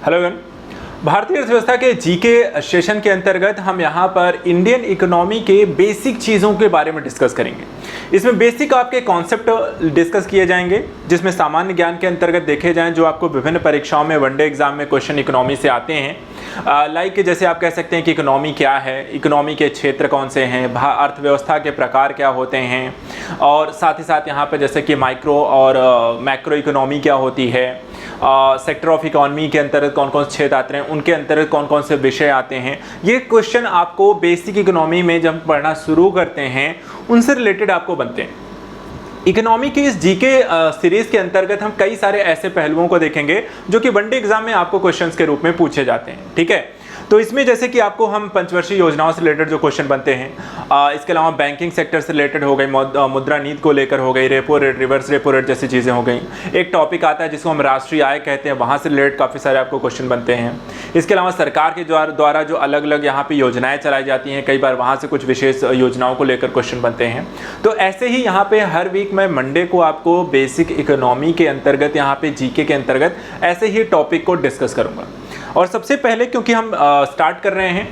Hello everyone. भारतीय अर्थव्यवस्था के जीके सेशन के अंतर्गत हम यहाँ पर इंडियन इकोनॉमी के बेसिक चीज़ों के बारे में डिस्कस करेंगे। इसमें बेसिक आपके कॉन्सेप्ट डिस्कस किए जाएंगे, जिसमें सामान्य ज्ञान के अंतर्गत देखे जाएं जो आपको विभिन्न परीक्षाओं में वनडे एग्जाम में क्वेश्चन इकोनॉमी से आते हैं। लाइक जैसे आप कह सकते हैं कि इकोनॉमी क्या है, इकोनॉमी के क्षेत्र कौन से हैं, अर्थव्यवस्था के प्रकार क्या होते हैं, और साथ ही साथ यहाँ पर जैसे कि माइक्रो और मैक्रो इकोनॉमी क्या होती है, सेक्टर ऑफ इकोनॉमी के अंतर्गत कौन कौन से क्षेत्र आते हैं, उनके अंतर्गत कौन कौन से विषय आते हैं। ये क्वेश्चन आपको बेसिक इकोनॉमी में जब पढ़ना शुरू करते हैं उनसे रिलेटेड आपको बनते हैं। इकोनॉमी की इस जीके सीरीज के अंतर्गत हम कई सारे ऐसे पहलुओं को देखेंगे जो कि वनडे एग्जाम में आपको क्वेश्चंस के रूप में पूछे जाते हैं। ठीक है, तो इसमें जैसे कि आपको हम पंचवर्षीय योजनाओं से रिलेटेड जो क्वेश्चन बनते हैं, इसके अलावा बैंकिंग सेक्टर से रिलेटेड हो गई, मुद्रा नीति को लेकर हो गई, repo rate, reverse repo rate जैसी चीज़ें हो गई। एक टॉपिक आता है जिसको हम राष्ट्रीय आय कहते हैं, वहाँ से रिलेटेड काफ़ी सारे आपको क्वेश्चन बनते हैं। इसके अलावा सरकार के द्वारा जो अलग अलग यहाँ पे योजनाएं चलाई जाती हैं, कई बार वहाँ से कुछ विशेष योजनाओं को लेकर क्वेश्चन बनते हैं। तो ऐसे ही यहाँ पे हर वीक मैं मंडे को आपको बेसिक इकोनॉमी के अंतर्गत, यहाँ पे जीके के अंतर्गत ऐसे ही टॉपिक को डिस्कस करूँगा। और सबसे पहले क्योंकि हम स्टार्ट कर रहे हैं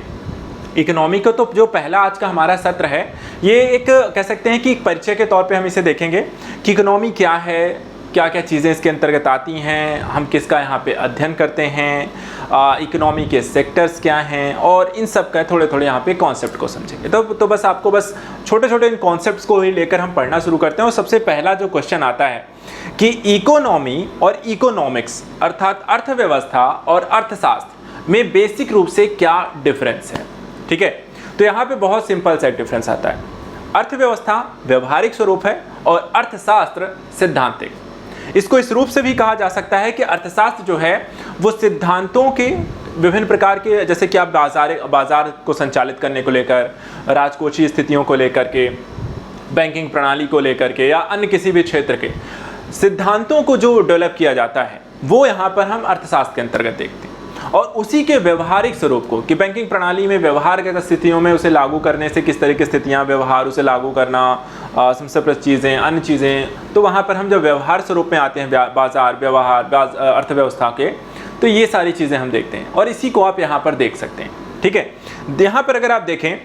इकोनॉमी को, तो जो पहला आज का हमारा सत्र है ये एक कह सकते हैं कि एक परिचय के तौर पे हम इसे देखेंगे कि इकोनॉमी क्या है, क्या क्या चीज़ें इसके अंतर्गत आती हैं, हम किसका यहाँ पे अध्ययन करते हैं, इकोनॉमी के सेक्टर्स क्या हैं, और इन सब का थोड़े थोड़े यहाँ पे कॉन्सेप्ट को समझेंगे। तो बस आपको बस छोटे छोटे इन कॉन्सेप्ट्स को ही लेकर हम पढ़ना शुरू करते हैं। और सबसे पहला जो क्वेश्चन आता है कि इकोनॉमी और इकोनॉमिक्स अर्थात अर्थव्यवस्था और अर्थशास्त्र में बेसिक रूप से क्या डिफरेंस है। ठीक है, तो यहाँ पे बहुत सिंपल सा डिफरेंस आता है। अर्थव्यवस्था व्यवहारिक स्वरूप है और अर्थशास्त्र सिद्धांतिक। इसको इस रूप से भी कहा जा सकता है कि अर्थशास्त्र जो है वो सिद्धांतों के विभिन्न प्रकार के, जैसे कि आप बाजार को संचालित करने को लेकर, राजकोषीय स्थितियों को लेकर के, बैंकिंग प्रणाली को लेकर के, या अन्य किसी भी क्षेत्र के सिद्धांतों को जो डेवलप किया जाता है वो यहाँ पर हम अर्थशास्त्र के अंतर्गत देखते हैं। और उसी के व्यवहारिक स्वरूप को कि बैंकिंग प्रणाली में व्यवहारगत स्थितियों में उसे लागू करने से किस तरह की स्थितियाँ, व्यवहार उसे लागू करना, संस्कृत चीज़ें, अन्य चीज़ें, तो वहाँ पर हम जब व्यवहार स्वरूप में आते हैं बाजार, व्यवहार, अर्थव्यवस्था के, तो ये सारी चीज़ें हम देखते हैं और इसी को आप यहाँ पर देख सकते हैं। ठीक है, यहाँ पर अगर आप देखें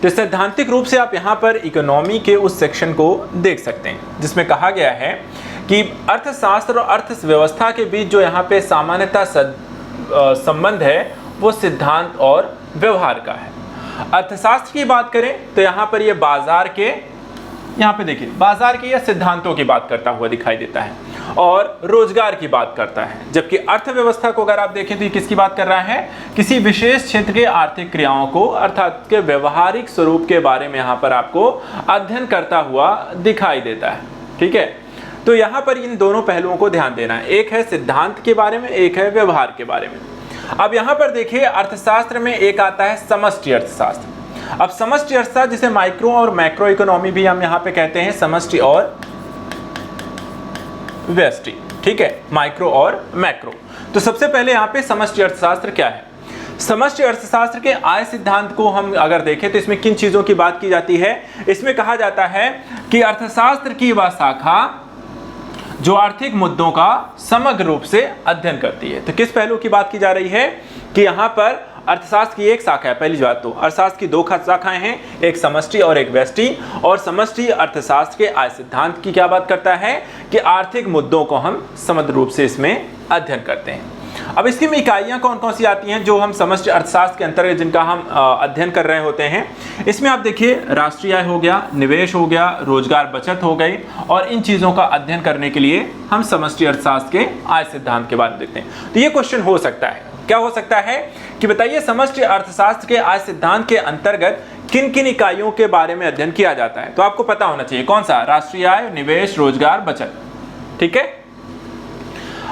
तो सैद्धांतिक रूप से आप यहाँ पर इकोनॉमी के उस सेक्शन को देख सकते हैं जिसमें कहा गया है कि अर्थशास्त्र और अर्थव्यवस्था के बीच जो यहाँ पे सामान्यतः संबंध है वो सिद्धांत और व्यवहार का है। अर्थशास्त्र की बात करें तो यहाँ पर ये बाजार के, यहाँ पे देखिए बाजार के या सिद्धांतों की बात करता हुआ दिखाई देता है और रोजगार की बात करता है। जबकि अर्थव्यवस्था को अगर आप देखें तो ये किसकी बात कर रहा है, किसी विशेष क्षेत्र के आर्थिक क्रियाओं को अर्थात के व्यवहारिक स्वरूप के बारे में यहाँ पर आपको अध्ययन करता हुआ दिखाई देता है। ठीक है, तो यहाँ पर इन दोनों पहलुओं को ध्यान देना है, एक है सिद्धांत के बारे में, एक है व्यवहार के बारे में। अब यहाँ पर देखिए अर्थशास्त्र में एक आता है समष्टि अर्थशास्त्र। अब समष्टि अर्थशास्त्र जिसे माइक्रो और मैक्रो इकोनॉमी भी हम यहाँ पे कहते हैं, समष्टि और व्यष्टि। ठीक है, माइक्रो और मैक्रो। तो सबसे पहले यहाँ पे समष्टि अर्थशास्त्र क्या है। समष्टि अर्थशास्त्र के आय सिद्धांत को हम अगर देखें तो इसमें किन चीजों की बात की जाती है। इसमें कहा जाता है कि अर्थशास्त्र की वह शाखा जो आर्थिक मुद्दों का समग्र रूप से अध्ययन करती है। तो किस पहलू की बात की जा रही है कि यहाँ पर अर्थशास्त्र की एक शाखा है। पहली बात तो अर्थशास्त्र की दो शाखाएं हैं, एक समष्टि और एक व्यष्टि। और समष्टि अर्थशास्त्र के आय सिद्धांत की क्या बात करता है कि आर्थिक मुद्दों को हम समग्र रूप से इसमें अध्ययन करते हैं। अब इसकी में इकाइयाँ कौन कौन सी आती हैं जो हम समष्टि अर्थशास्त्र के अंतर्गत जिनका हम अध्ययन कर रहे होते हैं। इसमें आप देखिए राष्ट्रीय आय हो गया, निवेश हो गया, रोजगार बचत हो गई, और इन चीज़ों का अध्ययन करने के लिए हम समष्टि अर्थशास्त्र के आय सिद्धांत के बारे में देखते हैं। तो ये क्वेश्चन हो सकता है, क्या हो सकता है कि बताइए समष्टि अर्थशास्त्र के आय सिद्धांत के अंतर्गत किन किन इकाइयों के बारे में अध्ययन किया जाता है। तो आपको पता होना चाहिए कौन सा, राष्ट्रीय आय, निवेश, रोजगार, बचत। ठीक है,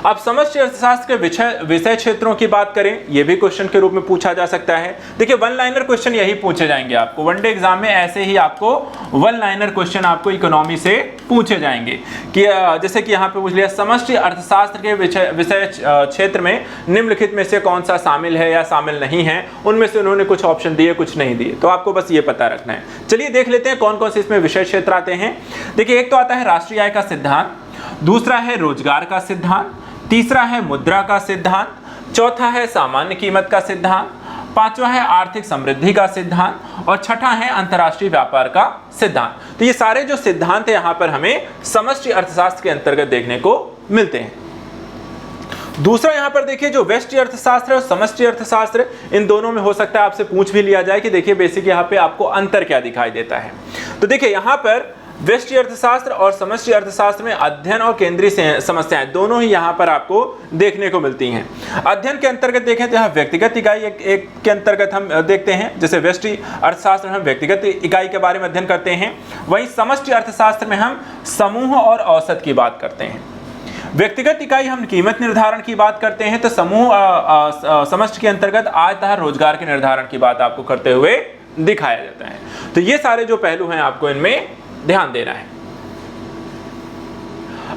अब समष्टि अर्थशास्त्र के विषय क्षेत्रों की बात करें, यह भी क्वेश्चन के रूप में पूछा जा सकता है। देखिए वन लाइनर क्वेश्चन यही पूछे जाएंगे आपको वनडे एग्जाम में, ऐसे ही आपको वन लाइनर क्वेश्चन आपको इकोनॉमी से पूछे जाएंगे कि जैसे कि यहाँ पे पूछ लिया समष्टि अर्थशास्त्र के विषय क्षेत्र में निम्नलिखित में से कौन सा शामिल है या शामिल नहीं है। उनमें से उन्होंने कुछ ऑप्शन दिए, कुछ नहीं दिए, तो आपको बस ये पता रखना है। चलिए देख लेते हैं कौन कौन से इसमें विषय क्षेत्र आते हैं। देखिए एक तो आता है राष्ट्रीय आय का सिद्धांत, दूसरा है रोजगार का सिद्धांत, तीसरा है मुद्रा का सिद्धांत, चौथा है सामान्य कीमत का सिद्धांत, पांचवा है आर्थिक समृद्धि का सिद्धांत और छठा है अंतर्राष्ट्रीय व्यापार का सिद्धांत। तो ये सारे जो सिद्धांत है यहां पर हमें समष्टि अर्थशास्त्र के अंतर्गत देखने को मिलते हैं। दूसरा यहां पर देखिए जो व्यष्टि अर्थशास्त्र और समष्टि अर्थशास्त्र, इन दोनों में हो सकता है आपसे पूछ भी लिया जाए कि देखिए बेसिक यहां पे आपको अंतर क्या दिखाई देता है। तो देखिए यहां पर व्यष्टि अर्थशास्त्र और समष्टि अर्थशास्त्र में अध्ययन और केंद्रीय समस्याएं दोनों ही यहां पर आपको देखने को मिलती हैं। अध्ययन के अंतर्गत देखें तो यहाँ व्यक्तिगत इकाई एक के अंतर्गत हम देखते हैं, जैसे व्यष्टि अर्थशास्त्र में हम व्यक्तिगत इकाई के बारे में अध्ययन करते हैं, वहीं समष्टि अर्थशास्त्र में हम समूह और औसत की बात करते हैं। व्यक्तिगत इकाई हम कीमत निर्धारण की बात करते हैं, तो समूह समष्टि के अंतर्गत आय तथा रोजगार के निर्धारण की बात आपको करते हुए दिखाया जाता है। तो ये सारे जो पहलू हैं आपको इनमें ध्यान देना है।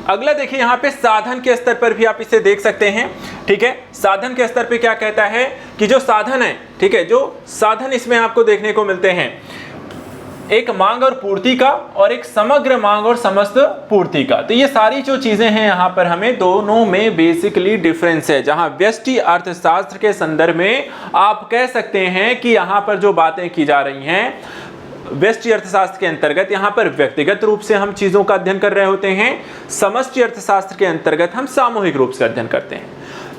अगला देखिए यहां पे साधन के स्तर पर भी आप इसे देख सकते हैं। ठीक है, साधन के स्तर पे क्या कहता है कि जो साधन है, ठीक है, जो साधन इसमें आपको देखने को मिलते हैं, एक मांग और पूर्ति का और एक समग्र मांग और समस्त पूर्ति का। तो ये सारी जो चीजें हैं यहां पर हमें दोनों में बेसिकली डिफरेंस है। जहां व्यष्टि अर्थशास्त्र के संदर्भ में आप कह सकते हैं कि यहां पर जो बातें की जा रही हैं व्यष्टि अर्थशास्त्र के अंतर्गत यहां पर व्यक्तिगत रूप से हम चीजों का अध्ययन कर रहे होते हैं, समष्टि अर्थशास्त्र के अंतर्गत हम सामूहिक रूप से अध्ययन करते हैं,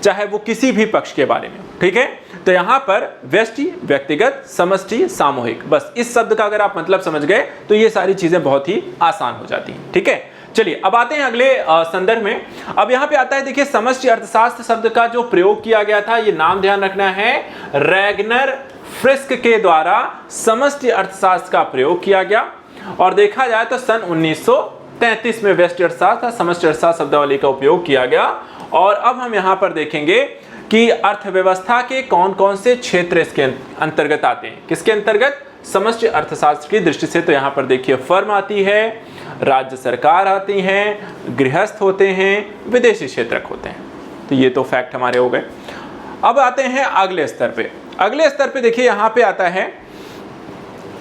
चाहे वो किसी भी पक्ष के बारे में। ठीक है, तो यहां पर व्यष्टि, व्यक्तिगत, समष्टि, सामूहिक, बस इस शब्द का अगर आप मतलब समझ गए तो ये सारी चीजें बहुत ही आसान हो जाती हैं। ठीक है, चलिए अब आते हैं अगले संदर्भ में। अब यहां पे आता है देखिए समष्टि अर्थशास्त्र शब्द का जो प्रयोग किया गया था, ये नाम ध्यान रखना है, रैगनर फ्रिस्क के द्वारा समष्टि अर्थशास्त्र का प्रयोग किया गया। और देखा जाए तो सन 1933 में व्यष्टि अर्थशास्त्र, समष्टि अर्थशास्त्र शब्दावली का उपयोग किया गया। और अब हम यहां पर देखेंगे कि अर्थव्यवस्था के कौन कौन से क्षेत्र इसके अंतर्गत आते हैं। किसके अंतर्गत? समष्टि अर्थशास्त्र की दृष्टि से। तो यहां पर देखिए फर्म आती है, राज्य सरकार आती हैं, गृहस्थ होते हैं, विदेशी क्षेत्रक होते हैं। तो ये तो फैक्ट हमारे हो गए। अब आते हैं अगले स्तर पे। अगले स्तर पे देखिए यहां पे आता है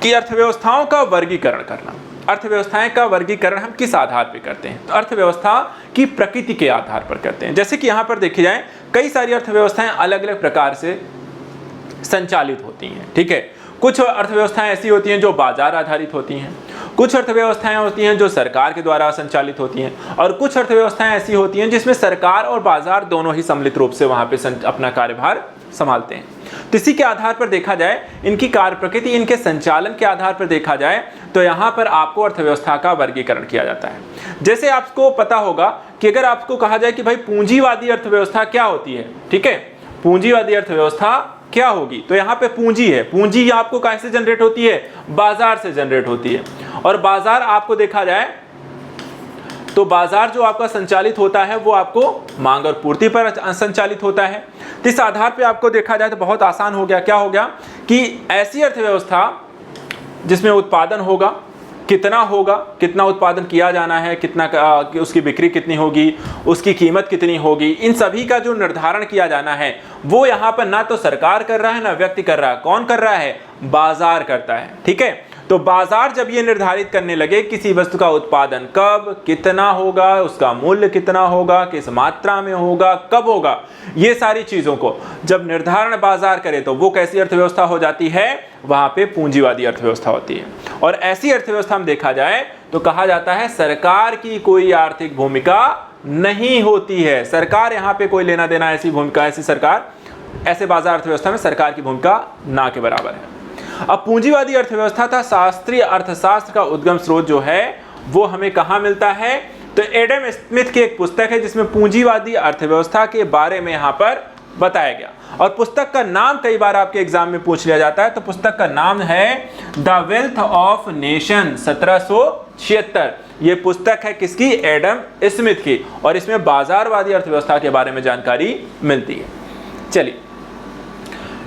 कि अर्थव्यवस्थाओं का वर्गीकरण करना। अर्थव्यवस्थाएं का वर्गीकरण हम किस आधार पे करते हैं? तो अर्थव्यवस्था की प्रकृति के आधार पर करते हैं। जैसे कि यहां पर देखी जाए कई सारी अर्थव्यवस्थाएं अलग अलग प्रकार से संचालित होती हैं। ठीक है, कुछ अर्थव्यवस्थाएं ऐसी होती हैं जो बाजार आधारित होती हैं, कुछ अर्थव्यवस्थाएं होती हैं जो सरकार के द्वारा संचालित होती हैं, और कुछ अर्थव्यवस्थाएं ऐसी होती हैं जिसमें सरकार और बाजार दोनों ही सम्मिलित रूप से वहां पे अपना कार्यभार संभालते हैं। तो इसी के आधार पर देखा जाए, इनकी कार्य प्रकृति, इनके संचालन के आधार पर देखा जाए तो यहां पर आपको अर्थव्यवस्था का वर्गीकरण किया जाता है। जैसे आपको पता होगा कि अगर आपको कहा जाए कि भाई पूंजीवादी अर्थव्यवस्था क्या होती है, ठीक है, पूंजीवादी अर्थव्यवस्था क्या होगी, तो यहाँ पे पूंजी है। पूंजी आपको कैसे जनरेट होती है? बाजार से जनरेट होती है। और बाजार आपको देखा जाए तो बाजार जो आपका संचालित होता है वो आपको मांग और पूर्ति पर संचालित होता है। तो इस आधार पे आपको देखा जाए तो बहुत आसान हो गया। क्या हो गया कि ऐसी अर्थव्यवस्था जिसमें उत्पादन होगा, कितना होगा, कितना उत्पादन किया जाना है, कितना उसकी बिक्री कितनी होगी, उसकी कीमत कितनी होगी, इन सभी का जो निर्धारण किया जाना है वो यहाँ पर ना तो सरकार कर रहा है ना व्यक्ति कर रहा है। कौन कर रहा है? बाजार करता है। ठीक है, तो बाजार जब ये निर्धारित करने लगे किसी वस्तु का उत्पादन कब, कितना होगा, उसका मूल्य कितना होगा, किस मात्रा में होगा, कब होगा, ये सारी चीजों को जब निर्धारण बाजार करे तो वो कैसी अर्थव्यवस्था हो जाती है? वहां पे पूंजीवादी अर्थव्यवस्था होती है। और ऐसी अर्थव्यवस्था में देखा जाए तो कहा जाता है सरकार की कोई आर्थिक भूमिका नहीं होती है। सरकार यहाँ पे कोई लेना देना, ऐसी भूमिका, ऐसी सरकार, ऐसे बाजार अर्थव्यवस्था में सरकार की भूमिका ना के बराबर है। अब पूंजीवादी अर्थव्यवस्था था शास्त्रीय अर्थशास्त्र का उद्गम स्रोत जो है वो हमें कहाँ मिलता है? तो एडम स्मिथ की एक पुस्तक है जिसमें पूंजीवादी अर्थव्यवस्था के बारे में यहाँ पर बताया गया। और पुस्तक का नाम कई बार आपके एग्जाम में पूछ लिया जाता है। तो पुस्तक का नाम है द वेल्थ ऑफ नेशन, 1776। ये पुस्तक है किसकी? एडम स्मिथ की। और इसमें बाजारवादी अर्थव्यवस्था के बारे में जानकारी मिलती है। चलिए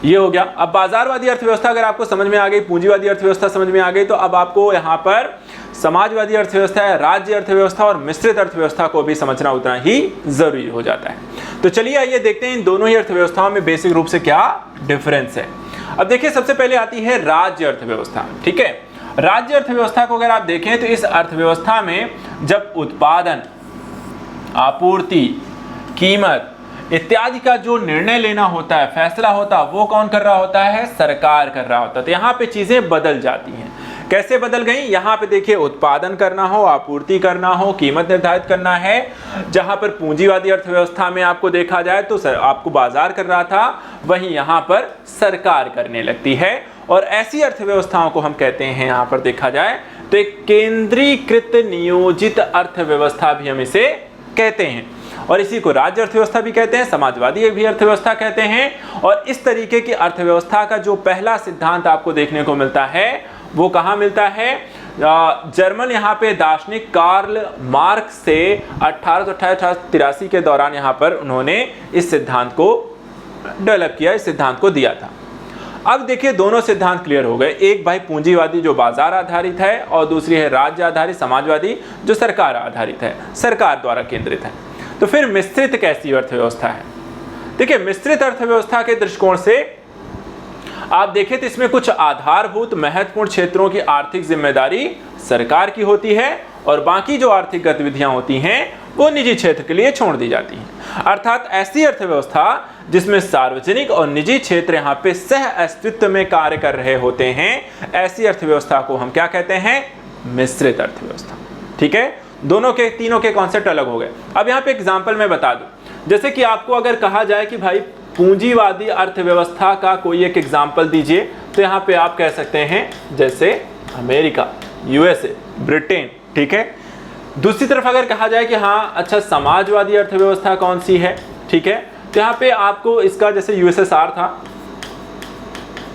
ये हो गया। अब बाजारवादी अर्थव्यवस्था अगर आपको समझ में आ गई, पूंजीवादी अर्थव्यवस्था समझ में आ गई, तो अब आपको यहाँ पर समाजवादी अर्थव्यवस्था, राज्य अर्थव्यवस्था और मिश्रित अर्थव्यवस्था को भी समझना उतना ही जरूरी हो जाता है। तो चलिए आइए देखते हैं इन दोनों ही अर्थव्यवस्थाओं में बेसिक रूप से क्या डिफरेंस है। अब देखिए सबसे पहले आती है राज्य अर्थव्यवस्था। ठीक है, राज्य अर्थव्यवस्था को अगर आप देखें तो इस अर्थव्यवस्था में जब उत्पादन, आपूर्ति, कीमत, इत्यादि का जो निर्णय लेना होता है, फैसला होता है, वो कौन कर रहा होता है? सरकार कर रहा होता है। तो यहाँ पे चीजें बदल जाती हैं। कैसे बदल गई? यहाँ पे देखिए, उत्पादन करना हो, आपूर्ति करना हो, कीमत निर्धारित करना है। जहां पर पूंजीवादी अर्थव्यवस्था में आपको देखा जाए तो आपको बाजार कर रहा था, वहीं यहाँ पर सरकार करने लगती है। और ऐसी अर्थव्यवस्थाओं को हम कहते हैं, यहाँ पर देखा जाए तो एक केंद्रीकृत नियोजित अर्थव्यवस्था भी हम इसे कहते हैं। और इसी को राज्य अर्थव्यवस्था भी कहते हैं, समाजवादी भी अर्थव्यवस्था कहते हैं। और इस तरीके की अर्थव्यवस्था का जो पहला सिद्धांत आपको देखने को मिलता है वो कहाँ मिलता है? जर्मन यहाँ पे दार्शनिक कार्ल मार्क्स से 1883 के दौरान यहाँ पर उन्होंने इस सिद्धांत को डेवलप किया, इस सिद्धांत को दिया था। अब देखिए, दोनों सिद्धांत क्लियर हो गए। एक भाई पूंजीवादी जो बाजार आधारित है, और दूसरी है राज्य आधारित समाजवादी जो सरकार आधारित है, सरकार द्वारा केंद्रित है। तो फिर मिश्रित कैसी अर्थव्यवस्था है? देखिए, मिश्रित अर्थव्यवस्था के दृष्टिकोण से आप देखें तो इसमें कुछ आधारभूत महत्वपूर्ण क्षेत्रों की आर्थिक जिम्मेदारी सरकार की होती है, और बाकी जो आर्थिक गतिविधियां होती हैं वो निजी क्षेत्र के लिए छोड़ दी जाती हैं। अर्थात ऐसी अर्थव्यवस्था जिसमें सार्वजनिक और निजी क्षेत्र यहाँ पे सह अस्तित्व में कार्य कर रहे होते हैं, ऐसी अर्थव्यवस्था को हम क्या कहते हैं? मिश्रित अर्थव्यवस्था। ठीक है, दोनों के तीनों के कॉन्सेप्ट अलग हो गए। अब यहाँ पे एग्जाम्पल मैं बता दूं, जैसे कि आपको अगर कहा जाए कि भाई पूंजीवादी अर्थव्यवस्था का कोई एक एग्जाम्पल दीजिए, तो यहाँ पे आप कह सकते हैं जैसे अमेरिका, यूएसए, ब्रिटेन। ठीक है, दूसरी तरफ अगर कहा जाए कि हाँ अच्छा समाजवादी अर्थव्यवस्था कौन सी है, ठीक है, तो यहाँ पे आपको इसका जैसे यूएसएसआर था,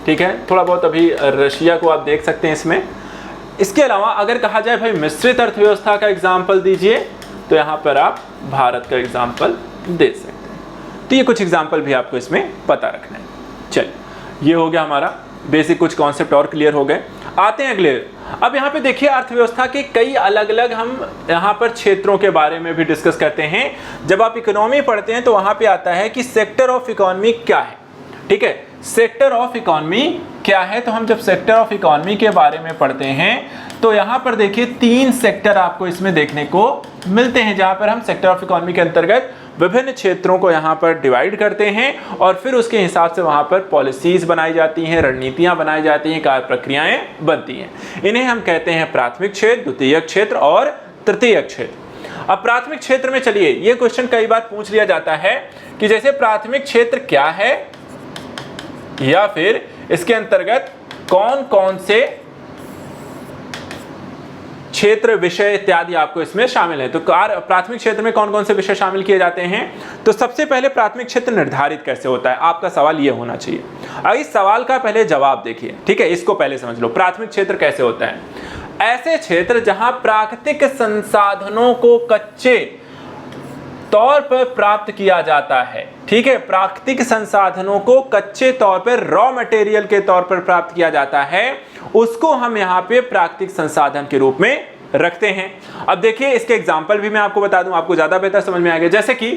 ठीक है, थोड़ा बहुत अभी रशिया को आप देख सकते हैं इसमें। इसके अलावा अगर कहा जाए भाई मिश्रित अर्थव्यवस्था का एग्जाम्पल दीजिए, तो यहाँ पर आप भारत का एग्जाम्पल दे सकते हैं। तो ये कुछ एग्जाम्पल भी आपको इसमें पता रखना है। चलिए, ये हो गया हमारा बेसिक, कुछ कॉन्सेप्ट और क्लियर हो गए। आते हैं अगले। अब यहाँ पे देखिए, अर्थव्यवस्था के कई अलग अलग हम यहाँ पर क्षेत्रों के बारे में भी डिस्कस करते हैं। जब आप इकोनॉमी पढ़ते हैं तो वहाँ पे आता है कि सेक्टर ऑफ इकोनॉमी क्या है। ठीक है, सेक्टर ऑफ इकोनॉमी क्या है? तो हम जब सेक्टर ऑफ इकोनॉमी के बारे में पढ़ते हैं तो यहाँ पर देखिए 3 सेक्टर आपको इसमें देखने को मिलते हैं, जहाँ पर हम सेक्टर ऑफ इकोनॉमी के अंतर्गत विभिन्न क्षेत्रों को यहाँ पर डिवाइड करते हैं, और फिर उसके हिसाब से वहाँ पर पॉलिसीज बनाई जाती हैं, रणनीतियाँ बनाई जाती हैं, कार्य प्रक्रियाएं बनती हैं। इन्हें हम कहते हैं प्राथमिक क्षेत्र, द्वितीयक क्षेत्र और तृतीयक क्षेत्र। अब प्राथमिक क्षेत्र में चलिए, ये क्वेश्चन कई बार पूछ लिया जाता है कि जैसे प्राथमिक क्षेत्र क्या है, या फिर इसके अंतर्गत कौन कौन से क्षेत्र, विषय इत्यादि आपको इसमें शामिल है। तो प्राथमिक क्षेत्र में कौन कौन से विषय शामिल किए जाते हैं? तो सबसे पहले प्राथमिक क्षेत्र निर्धारित कैसे होता है, आपका सवाल ये होना चाहिए। अब इस सवाल का पहले जवाब देखिए, ठीक है, इसको पहले समझ लो। प्राथमिक क्षेत्र कैसे होता है? ऐसे क्षेत्र जहां प्राकृतिक संसाधनों को कच्चे तौर पर प्राप्त किया जाता है। ठीक है, प्राकृतिक संसाधनों को कच्चे तौर पर, रॉ मटेरियल के तौर पर प्राप्त किया जाता है, उसको हम यहाँ पे प्राकृतिक संसाधन के रूप में रखते हैं। अब देखिए, इसके एग्जाम्पल भी मैं आपको बता दूं, आपको ज्यादा बेहतर समझ में आएगा। जैसे कि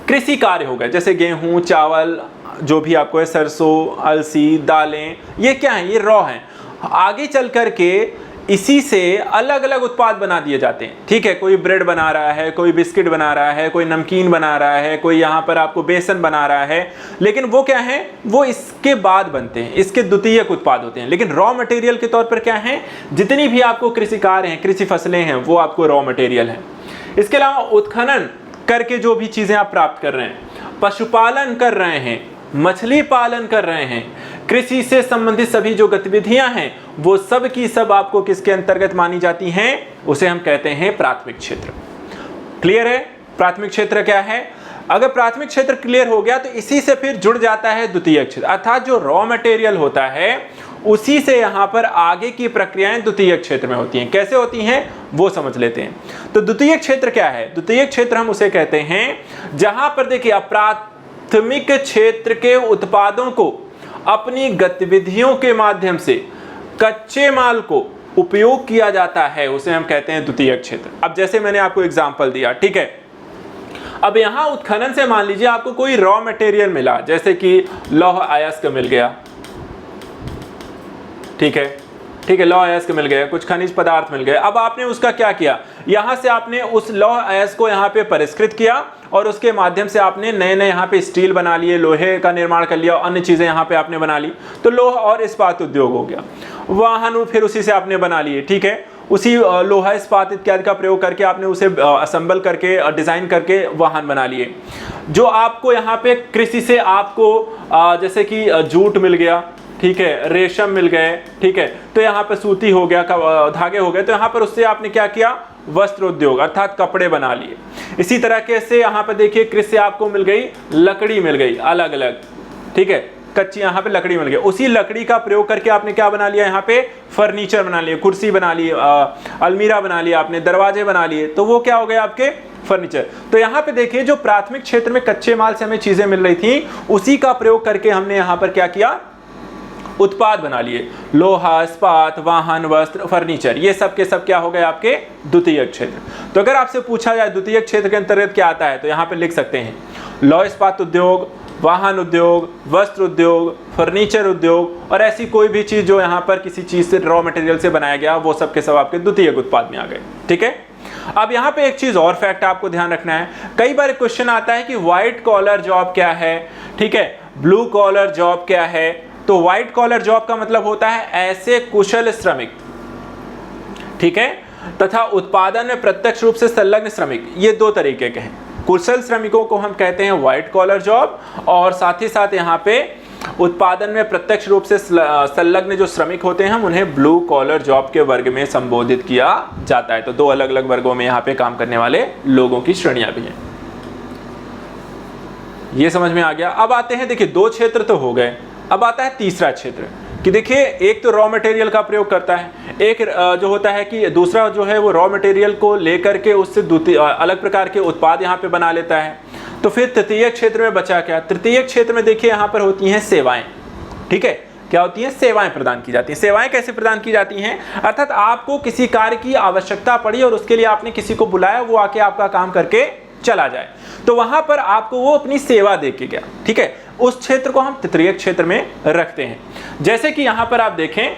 कृषि कार्य हो गए, जैसे गेहूं, चावल, जो भी आपको है, सरसों, अलसी, दालें, ये क्या है? ये रॉ हैं। आगे चल करके इसी से अलग अलग उत्पाद बना दिए जाते हैं। ठीक है, कोई ब्रेड बना रहा है, कोई बिस्किट बना रहा है, कोई नमकीन बना रहा है, कोई यहाँ पर आपको बेसन बना रहा है, लेकिन वो क्या है? वो इसके बाद बनते हैं, इसके द्वितीयक उत्पाद होते हैं। लेकिन रॉ मटेरियल के तौर पर क्या है? जितनी भी आपको कृषि कार्य हैं, कृषि फसलें हैं, वो आपको रॉ मटेरियल है। इसके अलावा उत्खनन करके जो भी चीजें आप प्राप्त कर रहे हैं, पशुपालन कर रहे हैं, मछली पालन कर रहे हैं, कृषि से संबंधित सभी जो गतिविधियां हैं, वो सब की सब आपको किसके अंतर्गत मानी जाती हैं? उसे हम कहते हैं प्राथमिक क्षेत्र। क्लियर है प्राथमिक क्षेत्र क्या है? अगर प्राथमिक क्षेत्र क्लियर हो गया तो इसी से फिर जुड़ जाता है द्वितीयक क्षेत्र, अर्थात जो रॉ मटेरियल होता है उसी से यहां पर आगे की प्रक्रियाएं द्वितीयक क्षेत्र में होती हैं। कैसे होती हैं वो समझ लेते हैं। तो द्वितीयक क्षेत्र क्या है? द्वितीयक क्षेत्र हम उसे कहते हैं जहां पर देखिए प्राथमिक क्षेत्र के उत्पादों को अपनी गतिविधियों के माध्यम से कच्चे माल को उपयोग किया जाता है, उसे हम कहते हैं द्वितीयक क्षेत्र। अब जैसे मैंने आपको एग्जांपल दिया, ठीक है, अब यहां उत्खनन से मान लीजिए आपको कोई रॉ मटेरियल मिला, जैसे कि लौह अयस्क मिल गया, ठीक है, ठीक है, लौह अयस्क मिल गए, कुछ खनिज पदार्थ मिल गए। अब आपने उसका क्या किया, यहाँ से आपने उस लौह अयस्क को यहाँ पे परिष्कृत किया और उसके माध्यम से आपने नए नए यहाँ पे स्टील बना लिए, लोहे का निर्माण कर लिया, अन्य चीज़ें यहाँ पे आपने बना ली, तो लोह और इस्पात उद्योग हो गया। वाहन फिर उसी से आपने बना लिए, ठीक है, उसी लोहा इस्पात इत्यादि का प्रयोग करके आपने उसे असेंबल करके डिज़ाइन करके वाहन बना लिए। जो आपको यहाँ पे कृषि से आपको जैसे कि जूट मिल गया, ठीक है, रेशम मिल गए, ठीक है, तो यहाँ पे सूती हो गया, धागे हो गए, तो यहाँ पर उससे आपने क्या किया, वस्त्र उद्योग अर्थात कपड़े बना लिए। इसी तरह के से यहाँ पे देखिए कृषि से आपको मिल गई लकड़ी मिल गई अलग अलग, ठीक है, कच्ची यहाँ पे लकड़ी मिल गई, उसी लकड़ी का प्रयोग करके आपने क्या बना लिया, यहाँ पे फर्नीचर बना लिए, कुर्सी बना लिए, अलमीरा बना लिया आपने, दरवाजे बना लिए, तो वो क्या हो गए आपके फर्नीचर। तो यहाँ पे देखिए जो प्राथमिक क्षेत्र में कच्चे माल से हमें चीजें मिल रही थी, उसी का प्रयोग करके हमने यहाँ पर क्या किया, उत्पाद बना लिए, लोहा इस्पात वाहन वस्त्र फर्नीचर, ये सब के सब क्या हो गए आपके द्वितीय क्षेत्र। तो अगर आपसे पूछा जाए द्वितीय क्षेत्र के अंतर्गत क्या आता है, तो यहाँ पे लिख सकते हैं लौह इस्पात उद्योग, वाहन उद्योग, वस्त्र उद्योग, फर्नीचर उद्योग और ऐसी कोई भी चीज जो यहाँ पर किसी चीज से रॉ मटेरियल से बनाया गया, वो सब के सब आपके द्वितीय उत्पाद में आ गए। ठीक है, अब यहाँ पे एक चीज और फैक्ट आपको ध्यान रखना है, कई बार क्वेश्चन आता है कि व्हाइट कॉलर जॉब क्या है, ठीक है, ब्लू कॉलर जॉब क्या है। तो व्हाइट कॉलर जॉब का मतलब होता है ऐसे कुशल श्रमिक, ठीक है, तथा उत्पादन में प्रत्यक्ष रूप से संलग्न श्रमिक, ये दो तरीके के हैं। कुशल श्रमिकों को हम कहते हैं व्हाइट कॉलर जॉब, और साथ ही साथ यहाँ पे उत्पादन में प्रत्यक्ष रूप से संलग्न जो श्रमिक होते हैं, हम उन्हें ब्लू कॉलर जॉब के वर्ग में संबोधित किया जाता है। तो दो अलग अलग वर्गों में यहाँ पे काम करने वाले लोगों की श्रेणियां भी हैं। ये समझ में आ गया। अब आते हैं, देखिए दो क्षेत्र तो हो गए, अब आता है तीसरा क्षेत्र कि देखिए एक तो रॉ मटेरियल का प्रयोग करता है, एक जो होता है कि दूसरा जो है वो रॉ मटेरियल को लेकर के उससे अलग प्रकार के उत्पाद यहाँ पे बना लेता है। तो फिर तृतीय क्षेत्र में बचा क्या, तृतीय क्षेत्र में देखिए यहाँ पर होती हैं सेवाएं, ठीक है, क्या होती हैं, सेवाएं प्रदान की जाती हैं। सेवाएं कैसे प्रदान की जाती हैं, अर्थात आपको किसी कार्य की आवश्यकता पड़ी और उसके लिए आपने किसी को बुलाया, वो आके आपका काम करके चला जाए, तो वहां पर आपको वो अपनी सेवा दे के गया, ठीक है, उस क्षेत्र को हम तृतीय क्षेत्र में रखते हैं। जैसे कि यहां पर आप देखें,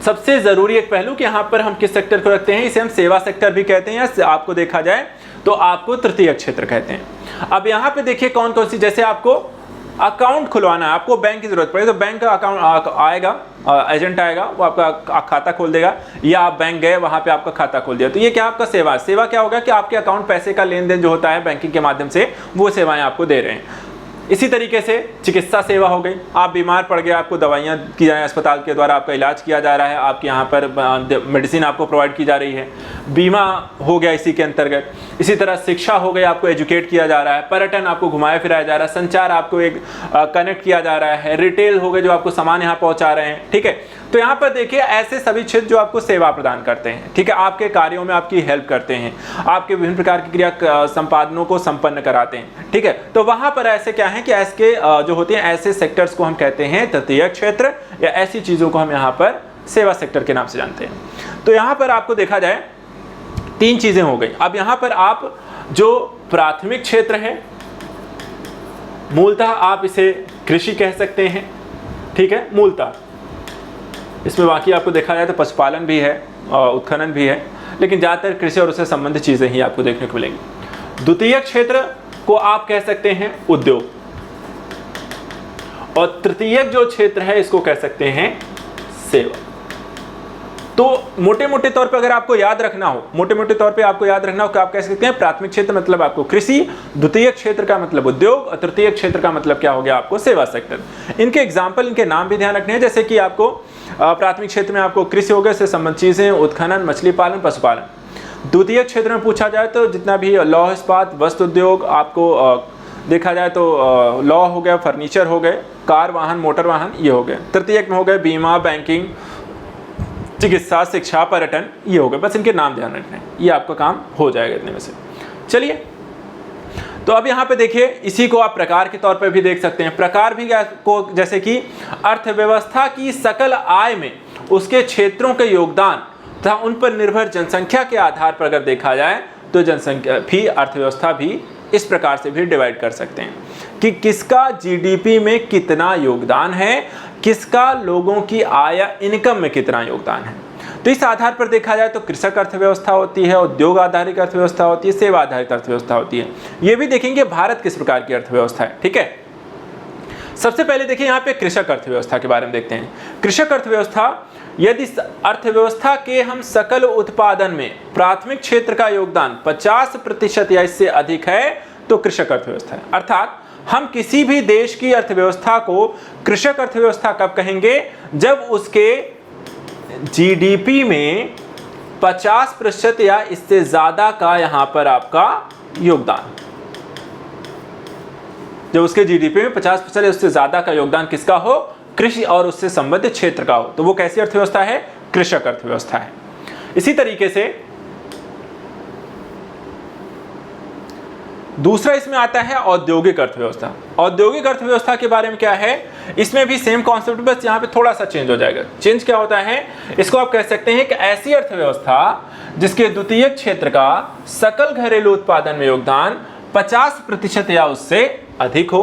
सबसे जरूरी एक पहलू कि यहां पर हम किस सेक्टर को रखते हैं, इसे हम सेवा सेक्टर भी कहते हैं, या आपको देखा जाए तो आपको तृतीय क्षेत्र कहते हैं। अब यहां पे देखिए कौन कौन सी, जैसे आपको अकाउंट खुलवाना है, आपको बैंक की जरूरत पड़े तो बैंक का अकाउंट आएगा, एजेंट आएगा, वो आपका खाता खोल देगा, या आप बैंक गए वहां पे आपका खाता खोल दिया, तो ये क्या आपका सेवा। सेवा क्या होगा कि आपके अकाउंट पैसे का लेन देन जो होता है बैंकिंग के माध्यम से, वो सेवाएं आपको दे रहे हैं। इसी तरीके से चिकित्सा सेवा हो गई, आप बीमार पड़ गए, आपको दवाइयाँ की जा रही हैं, अस्पताल के द्वारा आपका इलाज किया जा रहा है, आपके यहाँ पर मेडिसिन आपको प्रोवाइड की जा रही है, बीमा हो गया इसी के अंतर्गत। इसी तरह शिक्षा हो गई, आपको एजुकेट किया जा रहा है, पर्यटन आपको घुमाया फिराया जा रहा है, संचार आपको एक कनेक्ट किया जा रहा है, रिटेल हो गए जो आपको सामान यहाँ पहुँचा रहे हैं, ठीक है। तो यहाँ पर देखिए ऐसे सभी क्षेत्र जो आपको सेवा प्रदान करते हैं, ठीक है, आपके कार्यों में आपकी हेल्प करते हैं, आपके विभिन्न प्रकार की क्रिया संपादनों को संपन्न कराते हैं, ठीक है। तो वहां पर ऐसे क्या है कि ऐसे जो होते हैं ऐसे सेक्टर्स को हम कहते हैं तृतीय क्षेत्र, या ऐसी चीजों को हम यहाँ पर सेवा सेक्टर के नाम से जानते हैं। तो यहाँ पर आपको देखा जाए तीन चीजें हो गई। अब यहाँ पर आप जो प्राथमिक क्षेत्र है, मूलतः आप इसे कृषि कह सकते हैं, ठीक है, मूलतः इसमें बाकी आपको देखा जाए तो पशुपालन भी है, उत्खनन भी है, लेकिन ज़्यादातर कृषि और उससे संबंधित चीज़ें ही आपको देखने को मिलेंगी। द्वितीय क्षेत्र को आप कह सकते हैं उद्योग, और तृतीय जो क्षेत्र है इसको कह सकते हैं सेवा। तो मोटे मोटे तौर पे अगर आपको याद रखना हो, मोटे मोटे तौर पे आपको याद रखना हो कि आप कह सकते हैं प्राथमिक क्षेत्र मतलब आपको कृषि, द्वितीय क्षेत्र का मतलब उद्योग, और तृतीय क्षेत्र का मतलब क्या हो गया आपको सेवा सेक्टर। इनके एग्जाम्पल, इनके नाम भी ध्यान रखने हैं, जैसे कि आपको प्राथमिक क्षेत्र में आपको कृषि हो गया, इससे संबंधित चीजें, उत्खनन, मछली पालन, पशुपालन। द्वितीय क्षेत्र में पूछा जाए तो जितना भी लौह इस्पात वस्त्र उद्योग, आपको देखा जाए तो लौह हो गया, फर्नीचर हो गए, कार वाहन मोटर वाहन ये हो गए। तृतीय में हो गए बीमा, बैंकिंग, चिकित्सा, शिक्षा, पर्यटन, ये हो गए। बस इनके नाम ध्यान रखना है, ये आपका काम हो जाएगा इतने में से। चलिए, तो अब यहाँ पे देखिए इसी को आप प्रकार के तौर पे भी देख सकते हैं। प्रकार भी को जैसे कि अर्थव्यवस्था की सकल आय में उसके क्षेत्रों के योगदान तथा उन पर निर्भर जनसंख्या के आधार पर अगर देखा जाए तो जनसंख्या भी, अर्थव्यवस्था भी इस प्रकार से भी डिवाइड कर सकते हैं कि किसका जीडीपी में कितना योगदान है, किसका लोगों की आय या इनकम में कितना योगदान है। तो इस आधार पर देखा जाए तो कृषक अर्थव्यवस्था होती है, उद्योग आधारित अर्थव्यवस्था होती है, सेवा आधारित अर्थव्यवस्था होती है। ये भी देखेंगे भारत किस प्रकार की अर्थव्यवस्था है। ठीक है, सबसे पहले देखिए यहाँ पे कृषक अर्थव्यवस्था के बारे में देखते हैं। कृषक अर्थव्यवस्था, यदि अर्थव्यवस्था के हम सकल उत्पादन में प्राथमिक क्षेत्र का योगदान 50% या इससे अधिक है तो कृषक अर्थव्यवस्था है। अर्थात हम किसी भी देश की अर्थव्यवस्था को कृषक अर्थव्यवस्था कब कहेंगे, जब उसके जीडीपी में 50% या इससे ज्यादा का यहां पर आपका योगदान, जब उसके जीडीपी में 50% या उससे ज्यादा का योगदान किसका हो, कृषि और उससे संबंधित क्षेत्र का हो, तो वो कैसी अर्थव्यवस्था है, कृषक अर्थव्यवस्था है। इसी तरीके से दूसरा इसमें आता है औद्योगिक अर्थव्यवस्था। औद्योगिक अर्थव्यवस्था के बारे में क्या है, इसमें भी सेम कॉन्सेप्ट, बस यहाँ पे थोड़ा सा चेंज हो जाएगा। चेंज क्या होता है, इसको आप कह सकते हैं कि ऐसी अर्थव्यवस्था जिसके द्वितीयक क्षेत्र का सकल घरेलू उत्पादन में योगदान 50% या उससे अधिक हो।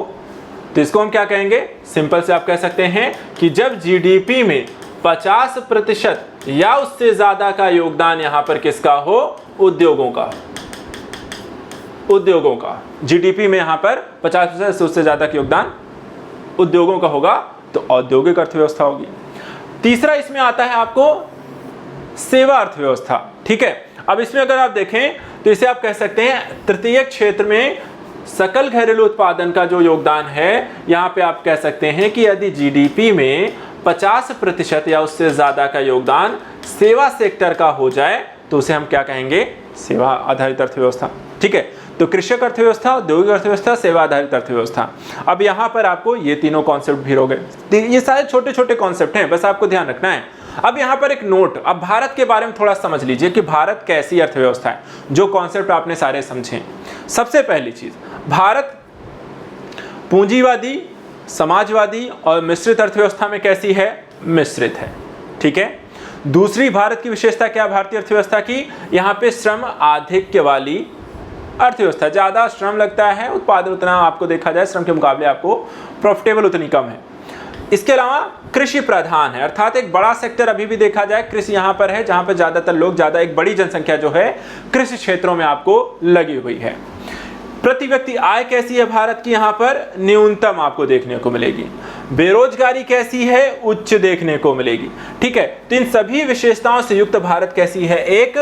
तो इसको हम क्या कहेंगे, सिंपल से आप कह सकते हैं कि जब जीडीपी में 50% या उससे ज्यादा का योगदान यहां पर किसका हो, उद्योगों का। उद्योगों का जीडीपी में यहां पर 50% से उससे ज्यादा का योगदान उद्योगों का होगा तो औद्योगिक अर्थव्यवस्था होगी। तीसरा इसमें आता है आपको सेवा अर्थव्यवस्था। ठीक है, अब इसमें अगर आप देखें तो इसे आप कह सकते हैं तृतीयक क्षेत्र में सकल घरेलू उत्पादन का जो योगदान है, यहां पे आप कह सकते हैं कि यदि जीडीपी में 50% या उससे ज्यादा का योगदान सेवा सेक्टर का हो जाए तो उसे हम क्या कहेंगे, सेवा आधारित अर्थव्यवस्था। ठीक है, तो कृषक अर्थव्यवस्था, औद्योगिक अर्थव्यवस्था, सेवा आधारित अर्थव्यवस्था। अब यहां पर आपको ये तीनों कॉन्सेप्ट भी हो गए। ये सारे छोटे छोटे कॉन्सेप्ट हैं, बस आपको ध्यान रखना है। अब यहां पर एक नोट, अब भारत के बारे में थोड़ा समझ लीजिए कि भारत कैसी अर्थव्यवस्था है, जो कॉन्सेप्ट आपने सारे समझे। सबसे पहली चीज, भारत पूंजीवादी, समाजवादी और मिश्रित अर्थव्यवस्था में कैसी है, मिश्रित है। ठीक है, दूसरी भारत की विशेषता क्या, भारतीय अर्थव्यवस्था की, यहां पे श्रम आधिक्य वाली अर्थव्यवस्था, ज्यादा श्रम लगता है, उत्पादन उतना आपको देखा जाए श्रम के मुकाबले आपको प्रॉफिटेबल उतनी कम है। इसके अलावा कृषि प्रधान है, अर्थात एक बड़ा सेक्टर अभी भी देखा जाए कृषि यहां पर है, जहां पर ज्यादातर लोग, ज्यादा एक बड़ी जनसंख्या जो है कृषि क्षेत्रों में आपको लगी हुई है। प्रति व्यक्ति आय कैसी है भारत की, यहां पर न्यूनतम आपको देखने को मिलेगी। बेरोजगारी कैसी है, उच्च देखने को मिलेगी। ठीक है, तो इन सभी विशेषताओं से युक्त भारत कैसी है, एक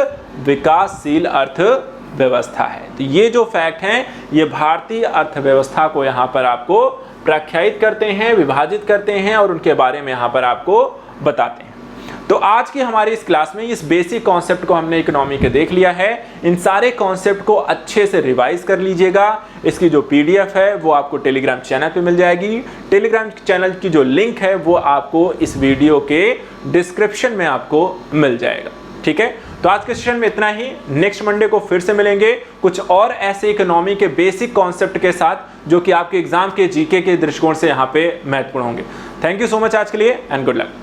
विकासशील अर्थव्यवस्था है। तो ये जो फैक्ट हैं ये भारतीय अर्थव्यवस्था को यहाँ पर आपको प्रख्यात करते हैं, विभाजित करते हैं और उनके बारे में यहाँ पर आपको बताते हैं। तो आज की हमारी इस क्लास में इस बेसिक कॉन्सेप्ट को हमने इकोनॉमी के देख लिया है। इन सारे कॉन्सेप्ट को अच्छे से रिवाइज कर लीजिएगा। इसकी जो पीडीएफ है वो आपको टेलीग्राम चैनल पे मिल जाएगी। टेलीग्राम चैनल की जो लिंक है वो आपको इस वीडियो के डिस्क्रिप्शन में आपको मिल जाएगा। ठीक है, तो आज के सेशन में इतना ही। नेक्स्ट मंडे को फिर से मिलेंगे कुछ और ऐसे इकोनॉमी के बेसिक कॉन्सेप्ट के साथ जो कि आपके एग्जाम के जीके के दृष्टिकोण से यहाँ पे महत्वपूर्ण होंगे। थैंक यू सो मच आज के लिए एंड गुड लक।